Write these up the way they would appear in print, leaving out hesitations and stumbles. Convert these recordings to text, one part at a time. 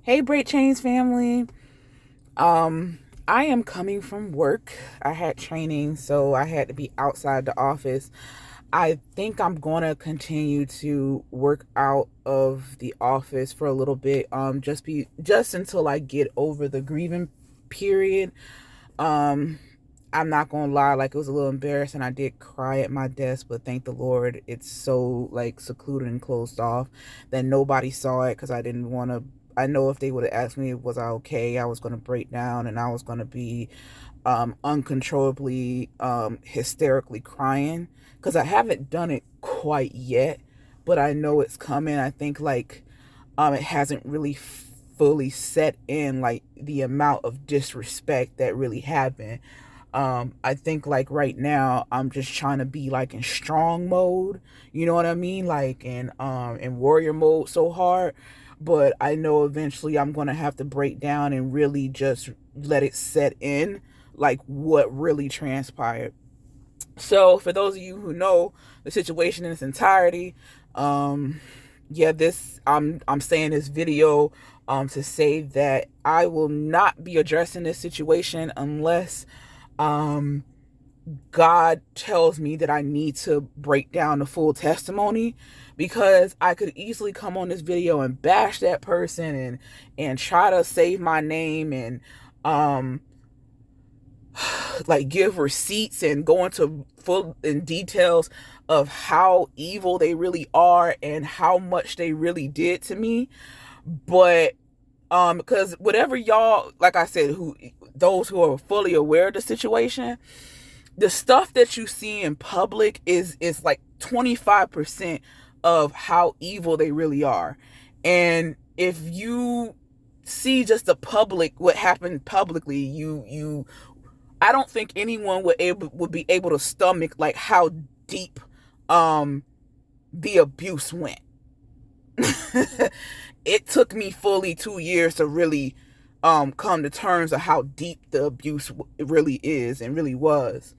Hey, Break Chains family. I am coming from work. I had training, so I had to be outside the office. I think I'm going to continue to work out of the office for a little bit. Just until I get over the grieving period. Um, I'm not gonna lie, like it was a little embarrassing. I did cry at my desk, but thank the Lord, it's so like secluded and closed off that nobody saw it because I didn't want to. I know if they would have asked me, was I okay? I was gonna break down and I was gonna be uncontrollably hysterically crying because I haven't done it quite yet, but I know it's coming. I think like it hasn't really fully set in like the amount of disrespect that really happened. I think like right now I'm just trying to be like in strong mode, you know what I mean, like in warrior mode so hard, but I know eventually I'm going to have to break down and really just let it set in like what really transpired. So for those of you who know the situation in its entirety, um yeah, this I'm saying this video to say that I will not be addressing this situation unless um God tells me that I need to break down the full testimony, because I could easily come on this video and bash that person and try to save my name and um like give receipts and go into full in details of how evil they really are and how much they really did to me. But because whatever y'all, like I said, who those who are fully aware of the situation, the stuff that you see in public is like 25% of how evil they really are. And if you see just the public, what happened publicly, you I don't think anyone would be able to stomach like how deep um the abuse went. It took me fully 2 years to really come to terms of how deep the abuse really is and really was.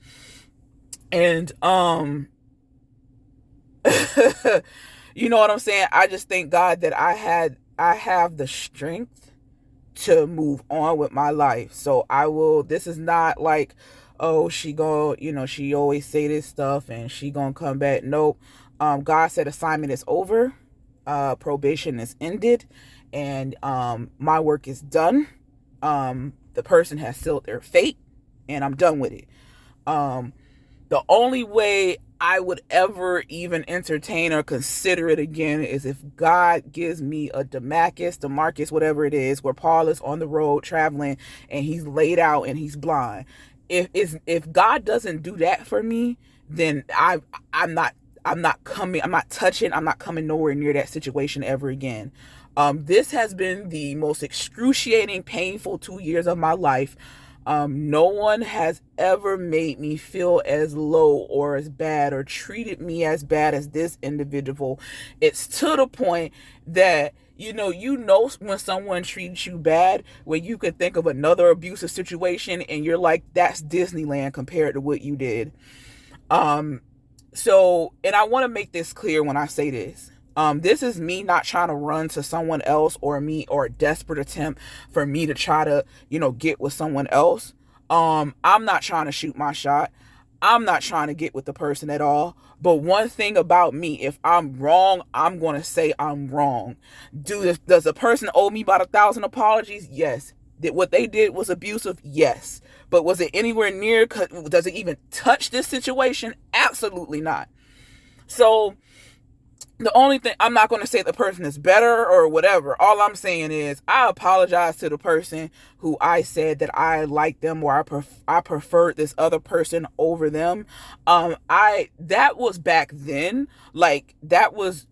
And you know what I'm saying? I just thank God that I have the strength to move on with my life. So I will, this is not like, oh, she go, she always say this stuff and she gonna come back. Nope. God said assignment is over, probation is ended, and my work is done. The person has sealed their fate, and I'm done with it. Um, the only way I would ever even entertain or consider it again is if God gives me a Demarcus, whatever it is, where Paul is on the road traveling and he's laid out and he's blind. If God doesn't do that for me, then I'm not coming, I'm not touching, I'm not coming nowhere near that situation ever again. This has been the most excruciating, painful 2 years of my life. No one has ever made me feel as low or as bad or treated me as bad as this individual. It's to the point that you know when someone treats you bad, when you could think of another abusive situation and you're like, that's Disneyland compared to what you did. Um, so, and I want to make this clear when I say this. This is me not trying to run to someone else or a desperate attempt for me to try to, get with someone else. I'm not trying to shoot my shot. I'm not trying to get with the person at all. But one thing about me, if I'm wrong, I'm going to say I'm wrong. Does the person owe me about 1,000 apologies? Yes. Did what they did was abusive? Yes. But was it anywhere near? Does it even touch this situation? Absolutely not. So the only thing, I'm not going to say the person is better or whatever. All I'm saying is I apologize to the person who I said that I liked them or I preferred this other person over them. I that was back then. Like that was,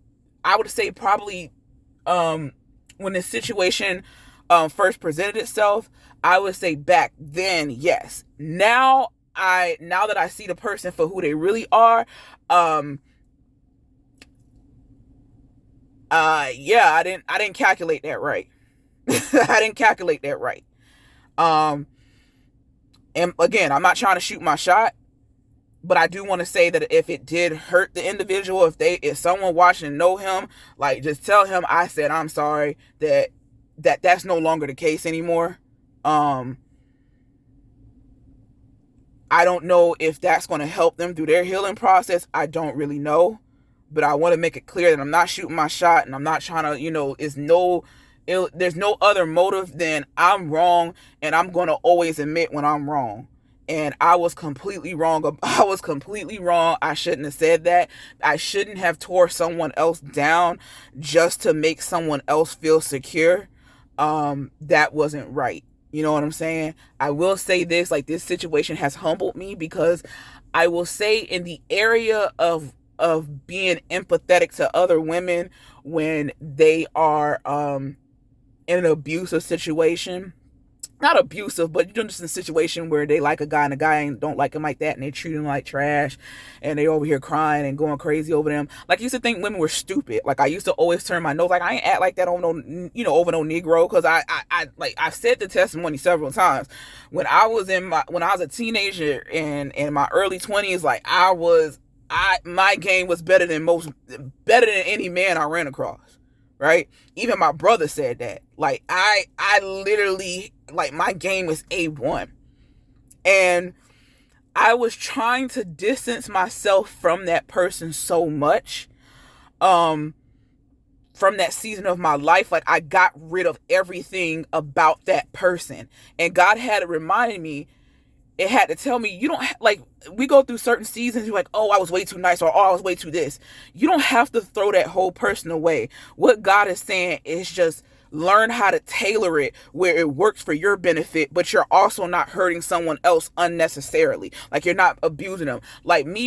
I would say probably when the situation first presented itself. I would say back then, yes. Now that I see the person for who they really are, um yeah, I didn't calculate that right. I didn't calculate that right. Um and again, I'm not trying to shoot my shot, but I do want to say that if it did hurt the individual, if someone watching know him, like just tell him I said I'm sorry, that that's no longer the case anymore. I don't know if that's going to help them through their healing process. I don't really know, but I want to make it clear that I'm not shooting my shot, and I'm not trying to, there's no other motive than I'm wrong, and I'm going to always admit when I'm wrong. And I was completely wrong. I was completely wrong. I shouldn't have said that. I shouldn't have tore someone else down just to make someone else feel secure. That wasn't right. You know what I'm saying? I will say this, like, this situation has humbled me, because I will say, in the area of being empathetic to other women when they are in an abusive situation, not abusive, but just in a situation where they like a guy and the guy don't like him like that, and they treat him like trash, and they over here crying and going crazy over them. Like, I used to think women were stupid. Like, I used to always turn my nose, like, I ain't act like that over no, over no Negro, because I've said the testimony several times. When I was a teenager and in my early 20s, like, my game was better than any man I ran across. Right? Even my brother said that. Like, I literally, like, my game was A1. And I was trying to distance myself from that person so much, from that season of my life. Like, I got rid of everything about that person. And God had to remind me, it had to tell me, you don't like, we go through certain seasons, you're like, oh, I was way too nice, or oh, I was way too this. You don't have to throw that whole person away. What God is saying is just learn how to tailor it where it works for your benefit, but you're also not hurting someone else unnecessarily. Like, you're not abusing them. Like, me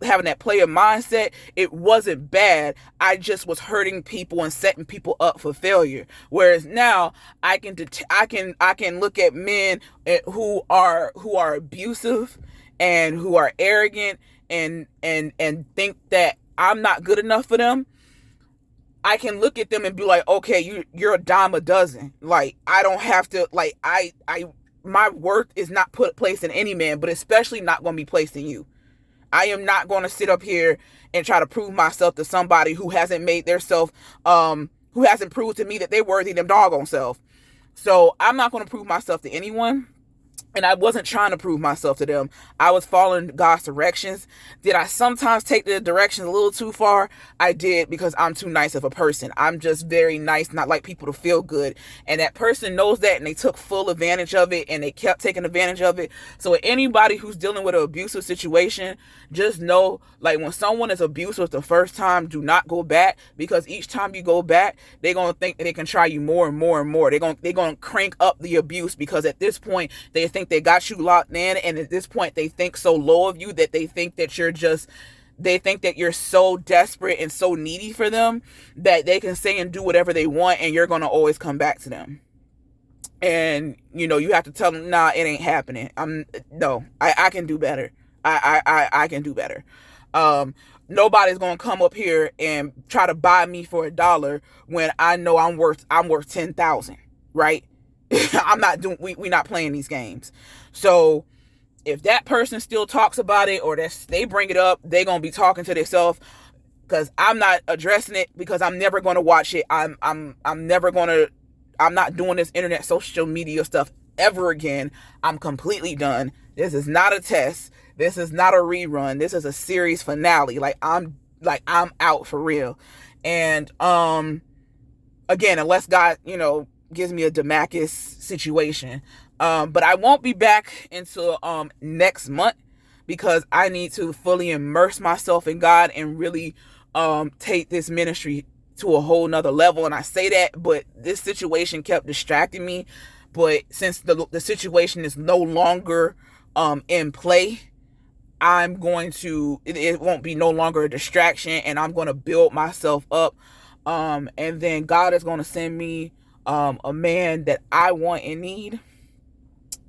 having that player mindset, it wasn't bad. I just was hurting people and setting people up for failure. Whereas now I can look at men who are abusive and who are arrogant and think that I'm not good enough for them. I can look at them and be like, okay, you're a dime a dozen. Like, I don't have to, like, my worth is not placed in any man, but especially not going to be placed in you. I am not going to sit up here and try to prove myself to somebody who hasn't made their self, who hasn't proved to me that they're worthy them doggone self. So I'm not going to prove myself to anyone. And I wasn't trying to prove myself to them. I was following God's directions. Did I sometimes take the directions a little too far? I did, because I'm too nice of a person. I'm just very nice, not like people to feel good. And that person knows that, and they took full advantage of it, and they kept taking advantage of it. So anybody who's dealing with an abusive situation, just know, like, when someone is abusive the first time, do not go back, because each time you go back, they're going to think that they can try you more and more and more. They're going to crank up the abuse, because at this point, they think they got you locked in, and at this point they think so low of you that they think that you're so desperate and so needy for them that they can say and do whatever they want, and you're going to always come back to them. And you have to tell them, nah, it ain't happening. I can do better. I can do better. Nobody's gonna come up here and try to buy me for $1 when I know I'm worth 10,000, right? We're not playing these games. So if that person still talks about it, or they bring it up, they're gonna be talking to themselves, because I'm not addressing it, because I'm never gonna watch it. I'm not doing this internet social media stuff ever again. I'm completely done. This is not a test. This is not a rerun. This is a series finale. I'm out for real. And again, unless God, gives me a Damascus situation. But I won't be back until next month, because I need to fully immerse myself in God and really take this ministry to a whole nother level. And I say that, but this situation kept distracting me. But since the situation is no longer in play, it won't be no longer a distraction, and I'm going to build myself up. And then God is going to send me a man that I want and need.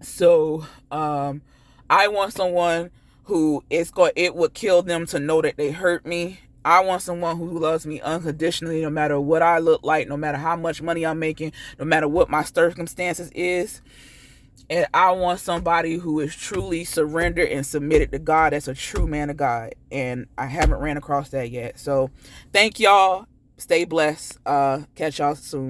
So I want someone who it would kill them to know that they hurt me. I want someone who loves me unconditionally, no matter what I look like, no matter how much money I'm making, no matter what my circumstances is. And I want somebody who is truly surrendered and submitted to God. That's a true man of God. And I haven't ran across that yet. So thank y'all. Stay blessed. Catch y'all soon.